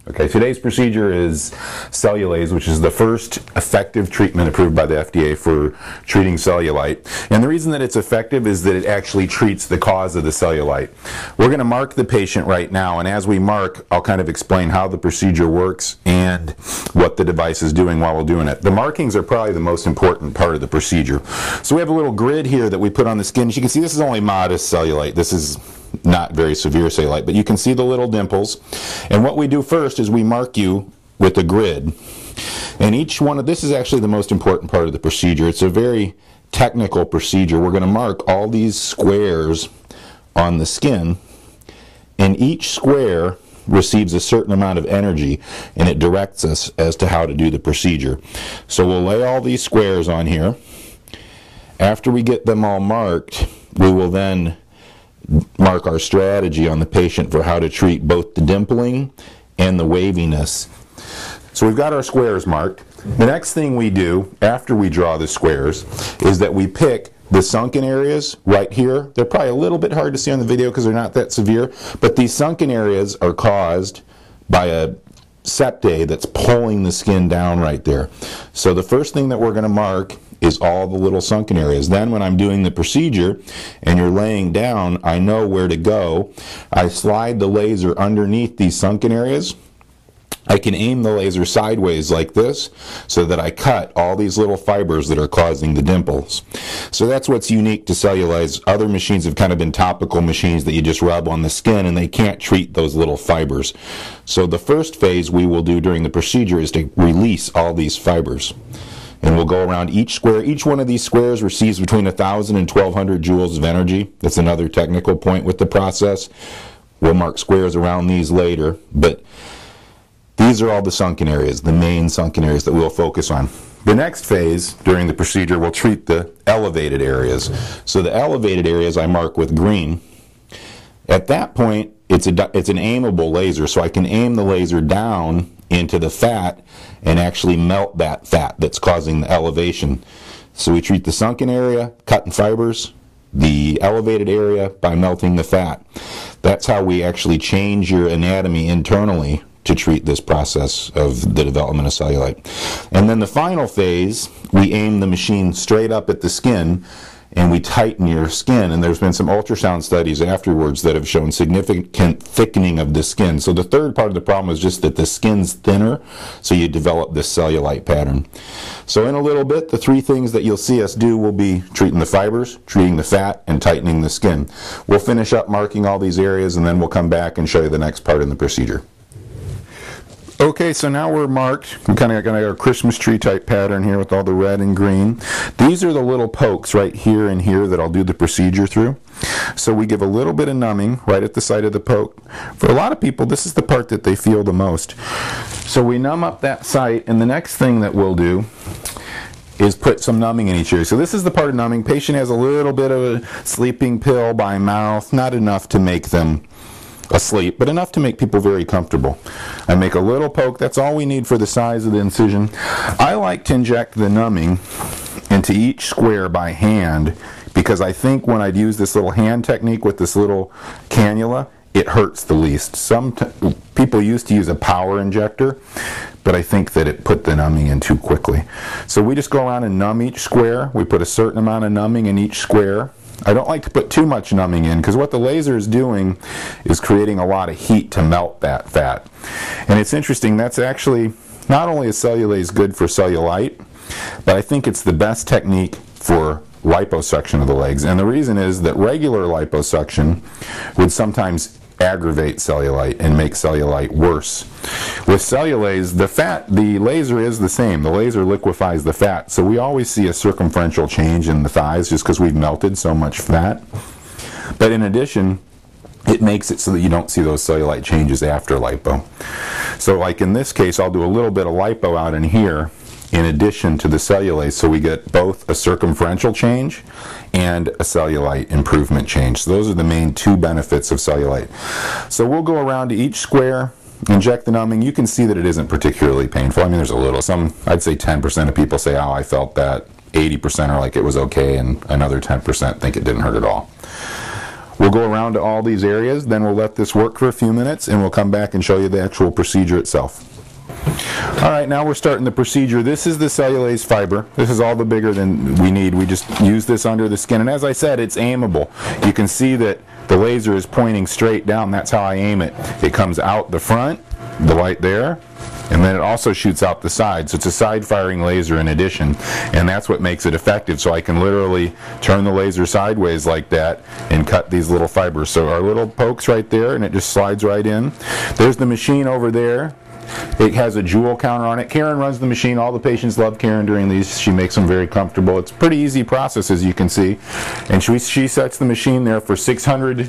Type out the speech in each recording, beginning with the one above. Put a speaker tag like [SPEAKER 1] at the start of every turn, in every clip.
[SPEAKER 1] Okay, today's procedure is Cellulaze, which is the first effective treatment approved by the FDA for treating cellulite. And the reason that it's effective is that it actually treats the cause of the cellulite. We're going to mark the patient right now, and as we mark, I'll kind of explain how the procedure works and what the device is doing while we're doing it. The markings are probably the most important part of the procedure. So we have a little grid here that we put on the skin. As you can see, this is only modest cellulite. This is not very severe cellulite, but you can see the little dimples. And what we do first is we mark you with a grid. And each one of this is actually the most important part of the procedure. It's a very technical procedure. We're going to mark all these squares on the skin, and each square receives a certain amount of energy, and it directs us as to how to do the procedure. So we'll lay all these squares on here. After we get them all marked, we will then mark our strategy on the patient for how to treat both the dimpling and the waviness. So we've got our squares marked. The next thing we do after we draw the squares is that we pick the sunken areas right here. They're probably a little bit hard to see on the video because they're not that severe, but these sunken areas are caused by a septae that's pulling the skin down right there. So the first thing that we're going to mark is all the little sunken areas. Then when I'm doing the procedure and you're laying down, I know where to go. I slide the laser underneath these sunken areas. I can aim the laser sideways like this so that I cut all these little fibers that are causing the dimples. So that's what's unique to Cellulaze. Other machines have kind of been topical machines that you just rub on the skin and they can't treat those little fibers. So the first phase we will do during the procedure is to release all these fibers. And we'll go around each square. Each one of these squares receives between 1,000 and 1,200 joules of energy. That's another technical point with the process. We'll mark squares around these later, but these are all the sunken areas, the main sunken areas that we'll focus on. The next phase during the procedure will treat the elevated areas. So the elevated areas I mark with green. At that point, it's an aimable laser, so I can aim the laser down into the fat and actually melt that fat that's causing the elevation. So we treat the sunken area, cutting fibers, the elevated area by melting the fat. That's how we actually change your anatomy internally to treat this process of the development of cellulite. And then the final phase, we aim the machine straight up at the skin and we tighten your skin, and there's been some ultrasound studies afterwards that have shown significant thickening of the skin. So the third part of the problem is just that the skin's thinner, so you develop this cellulite pattern. So in a little bit, the three things that you'll see us do will be treating the fibers, treating the fat, and tightening the skin. We'll finish up marking all these areas, and then we'll come back and show you the next part in the procedure. Okay, so now we're marked. We kind of got our Christmas tree type pattern here with all the red and green. These are the little pokes right here and here that I'll do the procedure through. So we give a little bit of numbing right at the site of the poke. For a lot of people, this is the part that they feel the most. So we numb up that site, and the next thing that we'll do is put some numbing in each area. So this is the part of numbing. Patient has a little bit of a sleeping pill by mouth, not enough to make them asleep, but enough to make people very comfortable. I make a little poke. That's all we need for the size of the incision. I like to inject the numbing into each square by hand because I think when I'd use this little hand technique with this little cannula, it hurts the least. Some people used to use a power injector, but I think that it put the numbing in too quickly. So we just go around and numb each square. We put a certain amount of numbing in each square. I don't like to put too much numbing in because what the laser is doing is creating a lot of heat to melt that fat. And it's interesting, that's actually not only is Cellulaze good for cellulite, but I think it's the best technique for liposuction of the legs. And the reason is that regular liposuction would sometimes aggravate cellulite and make cellulite worse. With Cellulaze, the laser is the same. The laser liquefies the fat, so we always see a circumferential change in the thighs just because we've melted so much fat. But in addition, it makes it so that you don't see those cellulite changes after lipo. So like in this case, I'll do a little bit of lipo out in here in addition to the Cellulaze, so we get both a circumferential change and a cellulite improvement change. So those are the main two benefits of cellulite. So we'll go around to each square, inject the numbing. You can see that it isn't particularly painful. I mean, there's a little. I'd say 10% of people say, oh, I felt that. 80% are like it was okay, and another 10% think it didn't hurt at all. We'll go around to all these areas, then we'll let this work for a few minutes, and we'll come back and show you the actual procedure itself. All right, now we're starting the procedure. This is the cellulase fiber. This is all the bigger than we need. We just use this under the skin, and as I said, it's aimable. You can see that the laser is pointing straight down. That's how I aim it. It comes out the front, the light there, and then it also shoots out the side. So it's a side-firing laser in addition, and that's what makes it effective. So I can literally turn the laser sideways like that and cut these little fibers. So our little pokes right there, and it just slides right in. There's the machine over there. It has a joule counter on it. Karen runs the machine. All the patients love Karen during these. She makes them very comfortable. It's a pretty easy process, as you can see. And she sets the machine there for 6,000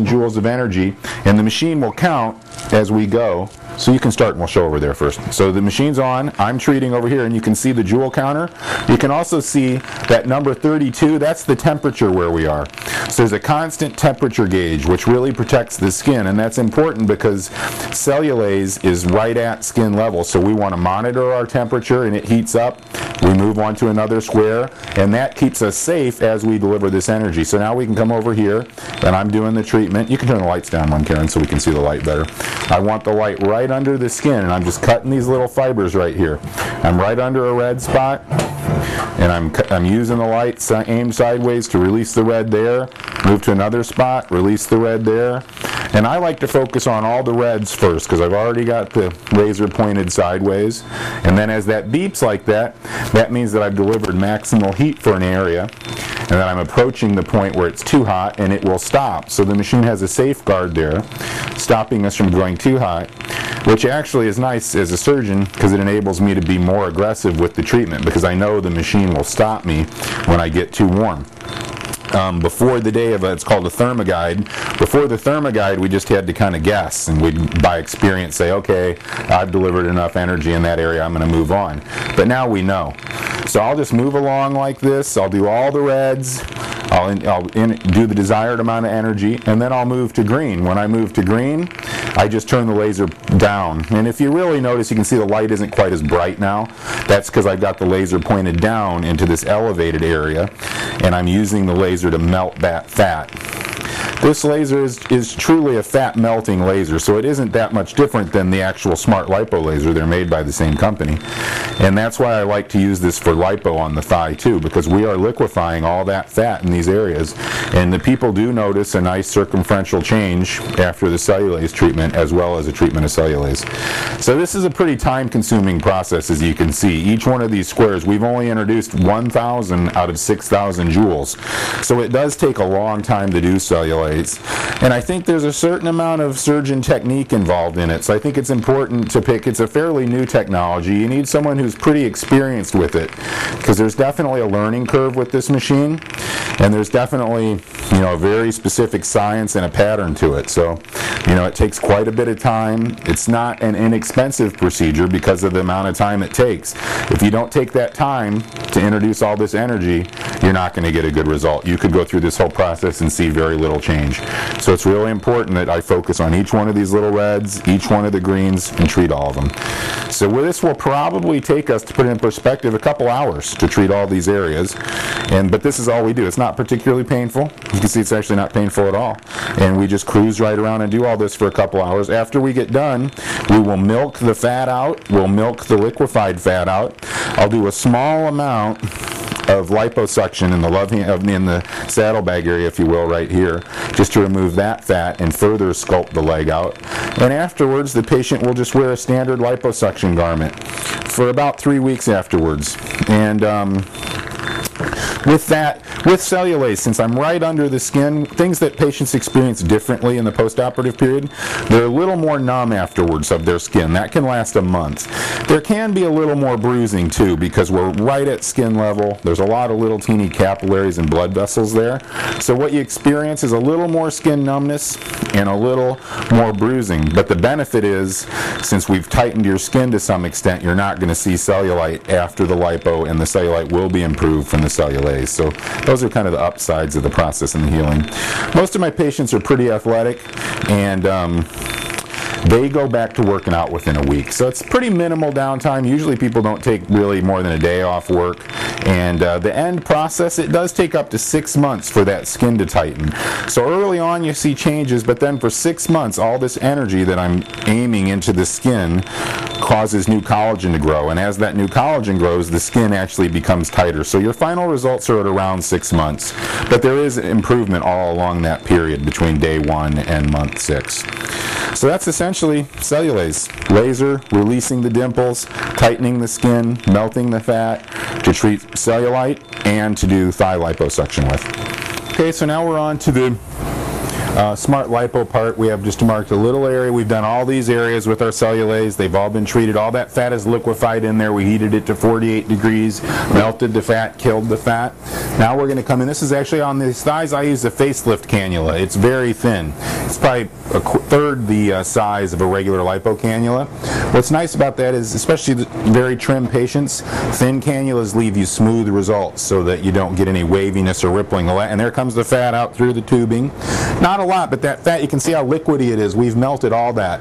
[SPEAKER 1] joules of energy, and the machine will count as we go. So you can start, and we'll show over there first. So the machine's on. I'm treating over here, and you can see the joule counter. You can also see that number 32. That's the temperature where we are. So there's a constant temperature gauge, which really protects the skin, and that's important because cellulase is right at skin level. So we want to monitor our temperature, and it heats up. We move on to another square, and that keeps us safe as we deliver this energy. So now we can come over here, and I'm doing the treatment. You can turn the lights down one, Karen, so we can see the light better. I want the light right under the skin, and I'm just cutting these little fibers right here. I'm right under a red spot, and I'm using the light aimed sideways to release the red there, move to another spot, release the red there. And I like to focus on all the reds first because I've already got the laser pointed sideways. And then as that beeps like that, that means that I've delivered maximal heat for an area, and then I'm approaching the point where it's too hot, and it will stop. So the machine has a safeguard there, stopping us from going too hot, which actually is nice as a surgeon because it enables me to be more aggressive with the treatment because I know the machine will stop me when I get too warm. Before the day of it's called a thermoguide. Before the thermoguide, we just had to kind of guess, and we'd by experience say, okay, I've delivered enough energy in that area, I'm going to move on. But now we know. So I'll just move along like this. I'll do all the reds. I'll do the desired amount of energy, and then I'll move to green. When I move to green, I just turn the laser down. And if you really notice, you can see the light isn't quite as bright now. That's because I've got the laser pointed down into this elevated area, and I'm using the laser to melt that fat. This laser is truly a fat melting laser, so it isn't that much different than the actual smart lipo laser. They're made by the same company. And that's why I like to use this for lipo on the thigh too, because we are liquefying all that fat in these areas. And the people do notice a nice circumferential change after the cellulase treatment as well as a treatment of cellulase. So this is a pretty time-consuming process, as you can see. Each one of these squares, we've only introduced 1,000 out of 6,000 joules. So it does take a long time to do cellulase. And I think there's a certain amount of surgeon technique involved in it. So I think it's important to pick, it's a fairly new technology. You need someone who's pretty experienced with it, because there's definitely a learning curve with this machine, and there's definitely, a very specific science and a pattern to it. So, it takes quite a bit of time. It's not an inexpensive procedure because of the amount of time it takes. If you don't take that time to introduce all this energy, you're not going to get a good result. You could go through this whole process and see very little change. So it's really important that I focus on each one of these little reds, each one of the greens, and treat all of them. So this will probably take us, to put it in perspective, a couple hours to treat all these areas. But this is all we do. It's not particularly painful. You can see it's actually not painful at all. And we just cruise right around and do all this for a couple hours. After we get done, we will milk the fat out. We'll milk the liquefied fat out. I'll do a small amount of liposuction in the saddlebag area, if you will, right here, just to remove that fat and further sculpt the leg out. And afterwards, the patient will just wear a standard liposuction garment for about 3 weeks afterwards. And with cellulase, since I'm right under the skin, things that patients experience differently in the postoperative period, they're a little more numb afterwards of their skin. That can last a month. There can be a little more bruising too, because we're right at skin level. There's a lot of little teeny capillaries and blood vessels there. So what you experience is a little more skin numbness and a little more bruising. But the benefit is, since we've tightened your skin to some extent, you're not going to see cellulite after the lipo, and the cellulite will be improved from the cellulase. So those are kind of the upsides of the process and the healing. Most of my patients are pretty athletic, and they go back to working out within a week. So it's pretty minimal downtime. Usually people don't take really more than a day off work. And the end process, it does take up to 6 months for that skin to tighten. So early on you see changes, but then for 6 months all this energy that I'm aiming into the skin causes new collagen to grow, and as that new collagen grows, the skin actually becomes tighter. So your final results are at around 6 months, but there is improvement all along that period between day 1 and month 6. So that's essentially Cellulaze. Laser releasing the dimples, tightening the skin, melting the fat to treat cellulite and to do thigh liposuction with. Okay, so now we're on to the smart lipo part. We have just marked a little area. We've done all these areas with our Cellulaze. They've all been treated. All that fat is liquefied in there. We heated it to 48 degrees, melted the fat, killed the fat. Now we're going to come in. This is actually on these thighs. I use a facelift cannula. It's very thin. It's probably a third the size of a regular lipo cannula. What's nice about that is, especially the very trim patients, thin cannulas leave you smooth results so that you don't get any waviness or rippling. And there comes the fat out through the tubing. Not a lot, but that fat, you can see how liquidy it is. We've melted all that.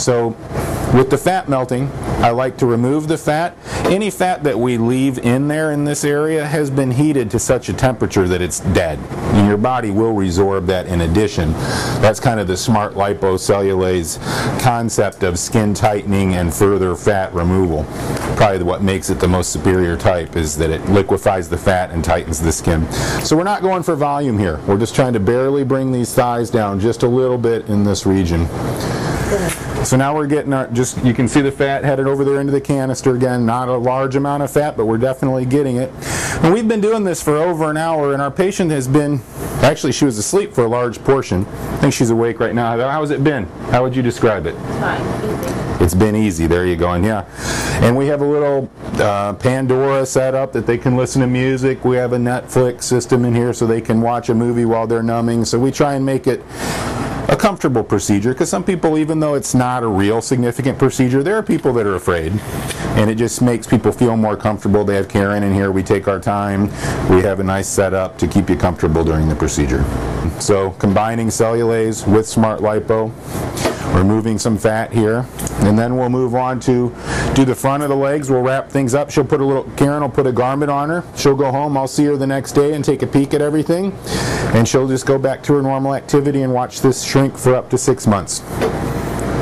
[SPEAKER 1] So with the fat melting, I like to remove the fat. Any fat that we leave in there in this area has been heated to such a temperature that it's dead. And your body will resorb that in addition. That's kind of the smart lipo-cellulase concept of skin tightening and further fat removal. Probably what makes it the most superior type is that it liquefies the fat and tightens the skin. So we're not going for volume here. We're just trying to barely bring these thighs down just a little bit in this region. So now we're getting our, you can see the fat headed over there into the canister again. Not a large amount of fat, but we're definitely getting it. And we've been doing this for over an hour, and our patient has been, actually she was asleep for a large portion. I think she's awake right now. How has it been? How would you describe it?
[SPEAKER 2] Fine, easy.
[SPEAKER 1] It's been easy. There you go. And yeah. And we have a little Pandora set up that they can listen to music. We have a Netflix system in here so they can watch a movie while they're numbing. So we try and make it a comfortable procedure, because some people, even though it's not a real significant procedure, there are people that are afraid, and it just makes people feel more comfortable. They have Karen in here. We take our time. We have a nice setup to keep you comfortable during the procedure. So combining Cellulaze with smart lipo, removing some fat here, and then we'll move on to do the front of the legs. We'll wrap things up. She'll put a little, Karen will put a garment on her. She'll go home. I'll see her the next day and take a peek at everything, and she'll just go back to her normal activity and watch this shrink for up to 6 months.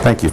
[SPEAKER 1] Thank you.